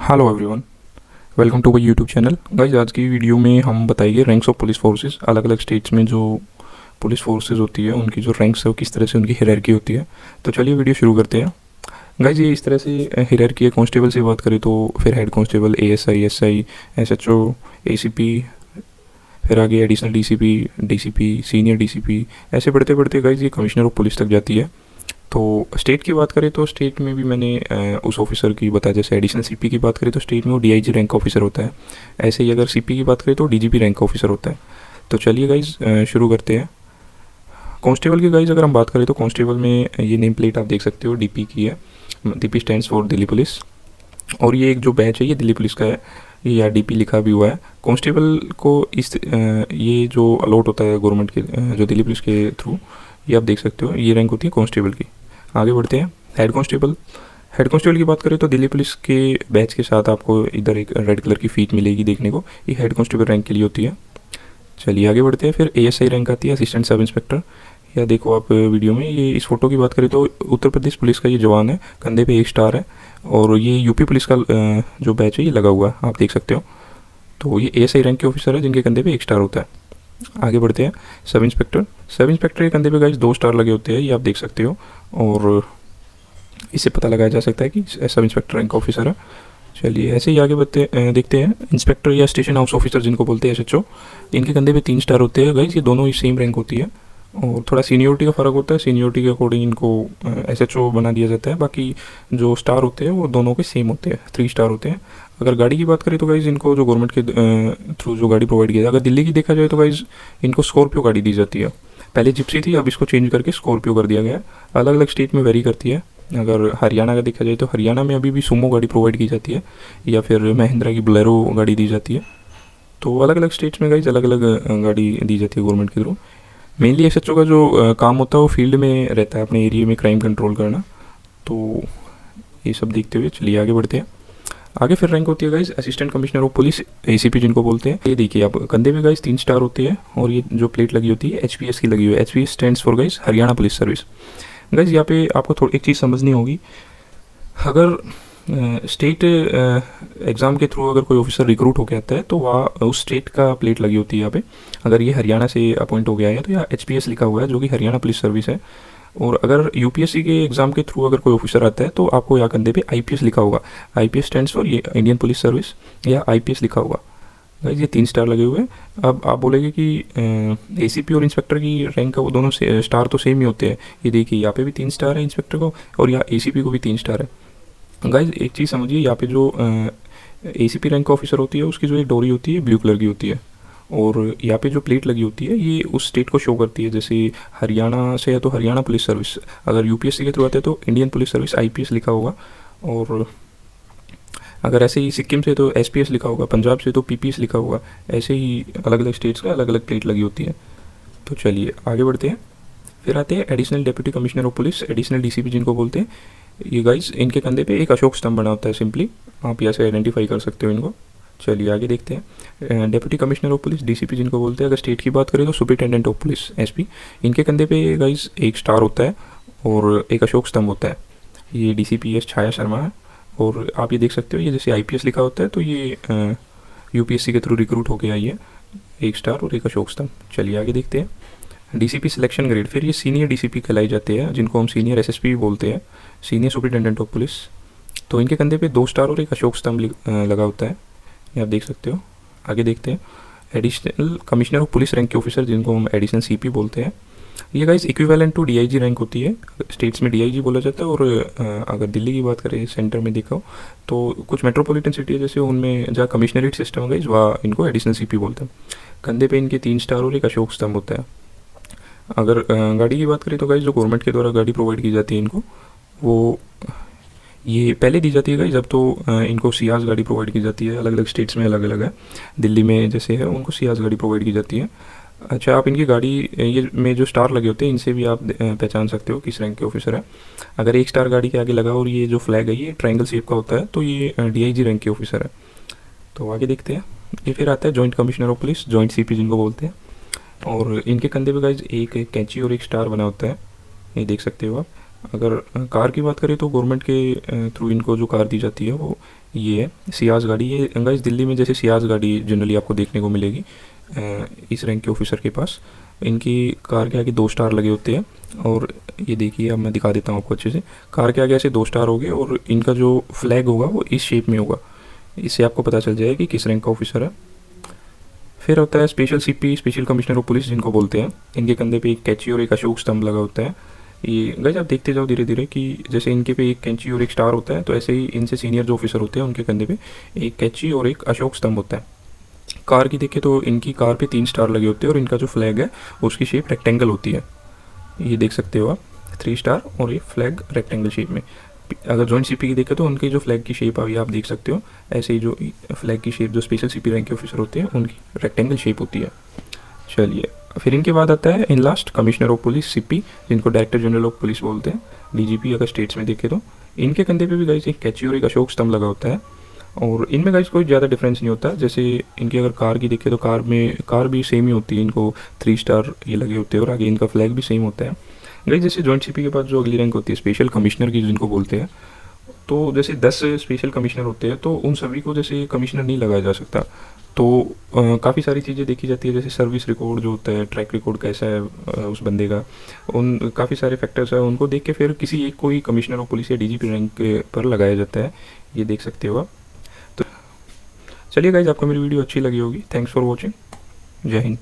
Hello everyone, welcome to my YouTube channel. Guys, आज की video में हम बताएंगे रैंक्स ऑफ पुलिस फोर्सेस। अलग अलग स्टेट्स में जो पुलिस फोर्सेस होती है उनकी जो रैंक्स है वो किस तरह से उनकी हायरार्की होती है। तो चलिए वीडियो शुरू करते हैं। गाइज, ये इस तरह से हायरार्की है। कांस्टेबल से बात करें तो फिर head constable, ASI, SI, SHO, ACP, फिर आगे additional DCP, DCP, senior DCP, ऐसे बढ़ते बढ़ते गाइज ये कमिश्नर ऑफ पुलिस तक जाती है। तो स्टेट की बात करें तो स्टेट में भी मैंने उस ऑफिसर की बताया। जैसे एडिशनल सीपी की बात करें तो स्टेट में वो डीआईजी रैंक ऑफिसर होता है। ऐसे ही अगर सीपी की बात करें तो डीजीपी रैंक ऑफिसर होता है। तो चलिए गाइज शुरू करते हैं। कांस्टेबल की गाइज अगर हम बात करें तो कांस्टेबल में ये नेम प्लेट आप देख सकते हो, डीपी की है। DP stands for Delhi police. और ये एक जो बैच है ये दिल्ली पुलिस का है, ये या डीपी लिखा भी हुआ है। कांस्टेबल को ये जो अलॉट होता है गवर्नमेंट के जो दिल्ली पुलिस के थ्रू, ये आप देख सकते हो, ये रैंक होती है कांस्टेबल की। आगे बढ़ते हैं। Head constable. हेड कांस्टेबल की बात करें तो दिल्ली पुलिस के बैच के साथ आपको इधर एक रेड कलर की फीट मिलेगी देखने को, ये हेड कांस्टेबल रैंक के लिए होती है। चलिए आगे बढ़ते हैं। फिर एएसआई रैंक आती है, असिस्टेंट सब इंस्पेक्टर। या देखो आप वीडियो में, ये इस फोटो की बात करें तो उत्तर प्रदेश पुलिस का ये जवान है, कंधे पे एक स्टार है। और ये यूपी पुलिस का जो बैच है ये लगा हुआ है, आप देख सकते हो। तो ये एएसआई रैंक के ऑफिसर है जिनके कंधे पे एक स्टार होता है। आगे बढ़ते हैं। Sub inspector. सब इंस्पेक्टर के कंधे पे गाइस 2 स्टार लगे होते हैं, ये आप देख सकते हो। और इससे पता लगाया जा सकता है कि सब इंस्पेक्टर रैंक ऑफिसर है। चलिए ऐसे ही आगे बढ़ते देखते हैं। इंस्पेक्टर या स्टेशन हाउस ऑफिसर जिनको बोलते हैं, एसएचओ, इनके कंधे पे 3 स्टार होते हैं। गाइस ये दोनों ही सेम रैंक होती है और थोड़ा सीनियोरिटी का फ़र्क होता है। सीनियोरिटी के अकॉर्डिंग इनको एसएचओ बना दिया जाता है। बाकी जो स्टार होते हैं वो दोनों के सेम होते हैं, 3 स्टार होते हैं। अगर गाड़ी की बात करें तो गाइज इनको जो गवर्नमेंट के थ्रू जो गाड़ी प्रोवाइड किया जाए, अगर दिल्ली की देखा जाए तो गाइज इनको स्कॉर्पियो गाड़ी दी जाती है। पहले जिप्सी थी, अब इसको चेंज करके स्कॉर्पियो कर दिया गया है। अलग अलग स्टेट में वेरी करती है। अगर हरियाणा का देखा जाए तो हरियाणा में अभी भी सुमो गाड़ी प्रोवाइड की जाती है, या फिर महिंद्रा की बोलेरो गाड़ी दी जाती है। तो अलग अलग स्टेट्स में गाइज अलग अलग गाड़ी दी जाती है गवर्नमेंट के थ्रू। मेनली एसएचओ का जो काम होता है वो फील्ड में रहता है, अपने एरिया में क्राइम कंट्रोल करना। तो ये सब देखते हुए चलिए आगे बढ़ते हैं। आगे फिर रैंक होती है guys assistant commissioner of police, ACP जिनको बोलते हैं। ये देखिए आप कंधे में गाइज 3 स्टार होते हैं और ये जो प्लेट लगी होती है एचपीएस की लगी हुई है। HPS stands for guys Haryana police service. Guys यहाँ पे आपको थोड़ी एक चीज़ समझनी होगी। अगर स्टेट एग्ज़ाम के थ्रू अगर कोई ऑफिसर रिक्रूट होकर आता है तो वहाँ उस स्टेट का प्लेट लगी होती है यहाँ पे। अगर ये हरियाणा से अपॉइंट हो गया है तो यहाँ एचपीएस लिखा हुआ है जो कि हरियाणा पुलिस सर्विस है। और अगर यूपीएससी के एग्ज़ाम के थ्रू अगर कोई ऑफिसर आता है तो आपको यहाँ कंधे पे आईपीएस लिखा होगा। आईपीएस स्टैंड्स फॉर ये इंडियन पुलिस सर्विस, या आईपीएस लिखा होगा। गाइस ये 3 स्टार लगे हुए हैं। अब आप बोलेंगे कि एसीपी और इंस्पेक्टर की रैंक का वो दोनों स्टार तो सेम ही होते हैं। ये देखिए यहाँ पे भी 3 स्टार है इंस्पेक्टर को, और यहाँ एसीपी को भी 3 स्टार है। गाइस एक चीज़ समझिए, यहाँ पे जो एसीपी रैंक का ऑफिसर होती है उसकी जो एक डोरी होती है ब्लू कलर की होती है। और यहाँ पे जो प्लेट लगी होती है ये उस स्टेट को शो करती है। जैसे हरियाणा से है तो हरियाणा पुलिस सर्विस, अगर यूपीएससी के थ्रू आते हैं तो इंडियन पुलिस सर्विस आईपीएस लिखा होगा। और अगर ऐसे ही सिक्किम से तो एसपीएस लिखा होगा, पंजाब से तो पीपीएस लिखा होगा। ऐसे ही अलग अलग स्टेट्स का अलग अलग प्लेट लगी होती है। तो चलिए आगे बढ़ते हैं। फिर आते हैं additional deputy commissioner of police, additional DCP जिनको बोलते हैं। ये गाइस इनके कंधे पे एक अशोक स्तंभ बना होता है, सिंपली आप यहाँ से आइडेंटिफाई कर सकते हो इनको। चलिए आगे देखते हैं। Deputy commissioner of police, DCP जिनको बोलते हैं। अगर स्टेट की बात करें तो सुपरिटेंडेंट ऑफ पुलिस, एसपी। इनके कंधे पे गाइस एक स्टार होता है और एक अशोक स्तंभ होता है। ये डीसीपी एस छाया शर्मा है। और आप ये देख सकते हो, ये जैसे आईपीएस लिखा होता है तो ये यूपीएससी के थ्रू रिक्रूट होके आई है। 1 स्टार और एक अशोक स्तंभ। चलिए आगे देखते हैं। DCP selection grade. फिर ये सीनियर डीसीपी कहलाई जाते हैं जिनको हम सीनियर एसएसपी भी बोलते हैं, सीनियर सुपरिटेंडेंट ऑफ पुलिस। तो इनके कंधे पे 2 स्टार और एक अशोक स्तंभ लगा होता है, ये आप देख सकते हो। आगे देखते हैं। Additional commissioner of police rank के ऑफिसर जिनको हम एडिशनल सीपी बोलते हैं। ये guys equivalent to DIG rank होती है। स्टेट्स में डीआईजी बोला जाता है। और अगर दिल्ली की बात करें सेंटर में देखा हो तो कुछ मेट्रोपॉलिटन सिटी है जैसे उनमें जहाँ कमिश्नरेट सिस्टम है गाइस, वहाँ इनको एडिशनल सीपी बोलते हैं। कंधे पे इनके 3 स्टार और एक अशोक स्तंभ होता है। अगर गाड़ी की बात करें तो गाइस जो गवर्नमेंट के द्वारा गाड़ी प्रोवाइड की जाती है इनको, वो ये पहले दी जाती है गाइस। जब तो इनको सियाज गाड़ी प्रोवाइड की जाती है। अलग अलग स्टेट्स में अलग अलग है। दिल्ली में जैसे है उनको सियाज गाड़ी प्रोवाइड की जाती है। अच्छा, आप इनकी गाड़ी ये में जो स्टार लगे होते हैं इनसे भी आप पहचान सकते हो किस रैंक के ऑफिसर है। अगर 1 स्टार गाड़ी के आगे लगा और ये जो फ्लैग है ये ट्रायंगल शेप का होता है तो ये डीआईजी रैंक के ऑफिसर है। तो आगे देखते हैं। ये फिर आता है joint commissioner of police, joint CP जिनको बोलते हैं। और इनके कंधे पे गाइज एक कैंची और एक स्टार बना होता है, ये देख सकते हो आप। अगर कार की बात करें तो गवर्नमेंट के थ्रू इनको जो कार दी जाती है वो ये है सियाज गाड़ी। ये गाइस दिल्ली में जैसे सियाज गाड़ी जनरली आपको देखने को मिलेगी इस रैंक के ऑफिसर के पास। इनकी कार के आगे 2 स्टार लगे होते हैं, और ये देखिए अब मैं दिखा देता हूँ आपको अच्छे से। कार के आगे ऐसे 2 स्टार हो गए और इनका जो फ्लैग होगा वो इस शेप में होगा। इससे आपको पता चल जाएगा कि किस रैंक का ऑफिसर है। फिर होता है special CP, special commissioner of police जिनको बोलते हैं। इनके कंधे पे एक कैंची और एक अशोक स्तंभ लगा होता है। ये गाइस आप देखते जाओ धीरे धीरे कि जैसे इनके पे एक कैंची और एक स्टार होता है, तो ऐसे ही इनसे सीनियर जो ऑफिसर होते हैं उनके कंधे पे एक कैंची और एक अशोक स्तंभ होता है। कार की देखें तो इनकी कार पे 3 स्टार लगे होते हैं और इनका जो फ्लैग है उसकी शेप रेक्टेंगल होती है। ये देख सकते हो आप, 3 स्टार और ये फ्लैग रेक्टेंगल शेप में। अगर जॉइंट सीपी की देखें तो उनकी जो फ्लैग की शेप अभी आप देख सकते हो, ऐसे ही जो फ्लैग की शेप जो स्पेशल सीपी रैंक के ऑफिसर होते हैं उनकी रेक्टेंगल शेप होती है। चलिए, फिर इनके बाद आता है in last commissioner of police CP, जिनको डायरेक्टर जनरल ऑफ पुलिस बोलते हैं। डीजीपी अगर स्टेट्स में देखें तो इनके कंधे पे भी गाइस एक कैंची और एक अशोक स्तंभ लगा होता है, और इनमें गाइस कोई ज़्यादा डिफरेंस नहीं होता। जैसे इनकी अगर कार की देखें तो कार भी सेम ही होती है, इनको 3 स्टार ये लगे होते हैं और आगे इनका फ्लैग भी सेम होता है। गाइस जैसे जॉइंट सीपी के बाद जो अगली रैंक होती है स्पेशल कमिश्नर की जिनको बोलते हैं, तो जैसे 10 स्पेशल कमिश्नर होते हैं तो उन सभी को जैसे कमिश्नर नहीं लगाया जा सकता। तो काफ़ी सारी चीज़ें देखी जाती है, जैसे सर्विस रिकॉर्ड जो होता है, ट्रैक रिकॉर्ड कैसा है उस बंदे का, उन काफ़ी सारे फैक्टर्स है, उनको देख के फिर किसी एक को ही कमिश्नर ऑफ पुलिस या डीजीपी रैंक पर लगाया जाता है। ये देख सकते हो आप। तो चलिए गाइज, आपको मेरी वीडियो अच्छी लगी होगी। Thanks for watching. जय हिंद।